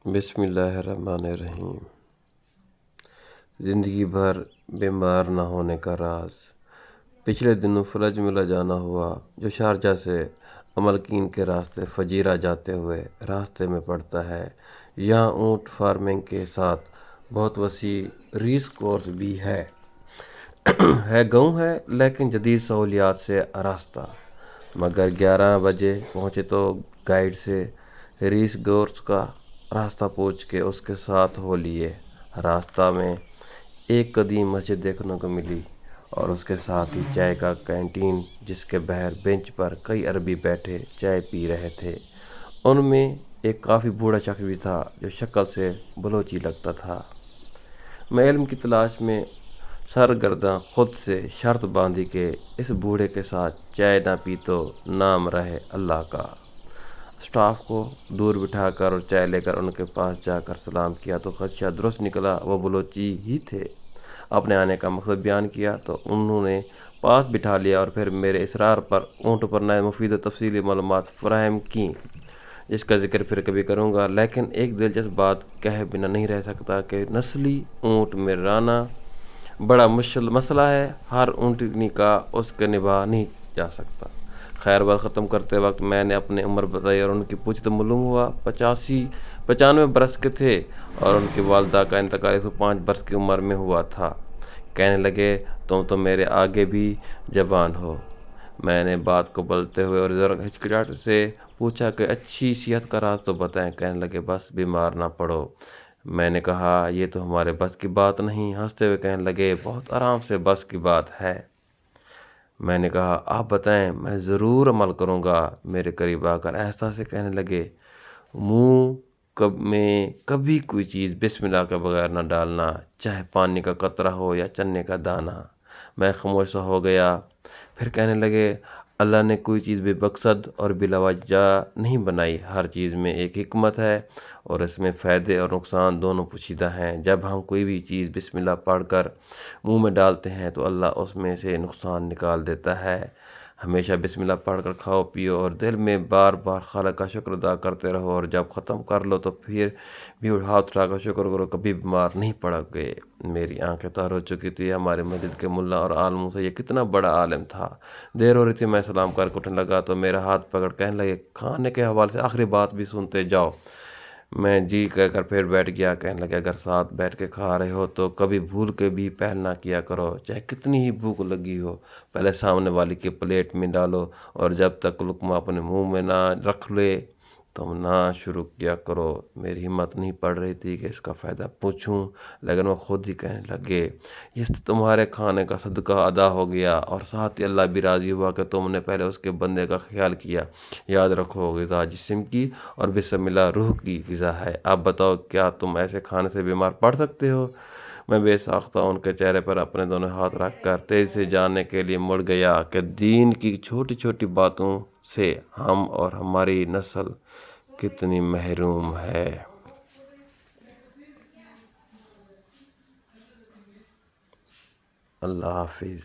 بسم اللہ الرحمن الرحیم۔ زندگی بھر بیمار نہ ہونے کا راز۔ پچھلے دنوں فلج ملا جانا ہوا جو شارجہ سے املکین کے راستے فجیرہ جاتے ہوئے راستے میں پڑتا ہے۔ یہاں اونٹ فارمنگ کے ساتھ بہت وسیع ریس کورس بھی ہے۔ گاؤں ہے لیکن جدید سہولیات سے آراستہ۔ مگر 11 بجے پہنچے تو گائیڈ سے ریس کورس کا راستہ پوچھ کے اس کے ساتھ ہو لیے۔ راستہ میں ایک قدیم مسجد دیکھنے کو ملی اور اس کے ساتھ ہی چائے کا کینٹین جس کے باہر بینچ پر کئی عربی بیٹھے چائے پی رہے تھے۔ ان میں ایک کافی بوڑھا شخص بھی تھا جو شکل سے بلوچی لگتا تھا۔ میں علم کی تلاش میں سرگرداں خود سے شرط باندھی کہ اس بوڑھے کے ساتھ چائے نہ پی تو نام رہے اللہ کا۔ سٹاف کو دور بٹھا کر اور چائے لے کر ان کے پاس جا کر سلام کیا تو خدشہ درست نکلا، وہ بلوچی ہی تھے۔ اپنے آنے کا مقصد بیان کیا تو انہوں نے پاس بٹھا لیا اور پھر میرے اصرار پر اونٹوں پر نئے مفید و تفصیلی معلومات فراہم کیں، جس کا ذکر پھر کبھی کروں گا۔ لیکن ایک دلچسپ بات کہے بنا نہیں رہ سکتا کہ نسلی اونٹ میں رانا بڑا مسئلہ ہے، ہر اونٹنی کا اس کے نبھا نہیں جا سکتا۔ خیر بات ختم کرتے وقت میں نے اپنی عمر بتائی اور ان کی پوچھی تو معلوم ہوا 95 برس کے تھے اور ان کی والدہ کا انتقال 105 برس کی عمر میں ہوا تھا۔ کہنے لگے تم تو میرے آگے بھی جوان ہو۔ میں نے بات کو بدلتے ہوئے اور ذرا ہچکچاہٹ سے پوچھا کہ اچھی صحت کا راز تو بتائیں۔ کہنے لگے بس بیمار نہ پڑو۔ میں نے کہا یہ تو ہمارے بس کی بات نہیں۔ ہنستے ہوئے کہنے لگے بہت آرام سے بس کی بات ہے۔ میں نے کہا آپ بتائیں، میں ضرور عمل کروں گا۔ میرے قریب آ کر احساس سے کہنے لگے منہ میں کبھی کوئی چیز بسم اللہ کے بغیر نہ ڈالنا، چاہے پانی کا قطرہ ہو یا چنے کا دانہ۔ میں خاموش سا ہو گیا۔ پھر کہنے لگے اللہ نے کوئی چیز بے مقصد اور بلا وجہ نہیں بنائی، ہر چیز میں ایک حکمت ہے اور اس میں فائدے اور نقصان دونوں پوشیدہ ہیں۔ جب ہم کوئی بھی چیز بسم اللہ پڑھ کر منہ میں ڈالتے ہیں تو اللہ اس میں سے نقصان نکال دیتا ہے۔ ہمیشہ بسم اللہ پڑھ کر کھاؤ پیو اور دل میں بار بار خالق کا شکر ادا کرتے رہو، اور جب ختم کر لو تو پھر بھی ہاتھ اٹھا کر شکر کرو، کبھی بیمار نہیں پڑ گئے۔ میری آنکھیں تار ہو چکی تھی۔ ہمارے مسجد کے ملا اور عالموں سے یہ کتنا بڑا عالم تھا۔ دیر ہو رہی تھی، میں سلام کر کے اٹھنے لگا تو میرا ہاتھ پکڑ کہنے لگے کھانے کے حوالے سے آخری بات بھی سنتے جاؤ۔ میں جی کہہ کر پھر بیٹھ گیا۔ کہنے لگے اگر ساتھ بیٹھ کے کھا رہے ہو تو کبھی بھول کے بھی پہل نہ کیا کرو، چاہے کتنی ہی بھوک لگی ہو، پہلے سامنے والی کی پلیٹ میں ڈالو اور جب تک لقمہ اپنے منہ میں نہ رکھ لے تم نہ شروع کیا کرو۔ میری ہمت نہیں پڑ رہی تھی کہ اس کا فائدہ پوچھوں، لیکن وہ خود ہی کہنے لگے یہ تمہارے کھانے کا صدقہ ادا ہو گیا اور ساتھ ہی اللہ بھی راضی ہوا کہ تم نے پہلے اس کے بندے کا خیال کیا۔ یاد رکھو غذا جسم کی اور بسم اللہ روح کی غذا ہے۔ اب بتاؤ کیا تم ایسے کھانے سے بیمار پڑ سکتے ہو؟ میں بے ساختہ ان کے چہرے پر اپنے دونوں ہاتھ رکھ کر تیزی سے جاننے کے لیے مڑ گیا کہ دین کی چھوٹی چھوٹی باتوں سے ہم اور ہماری نسل کتنی محروم ہے۔ اللہ حافظ۔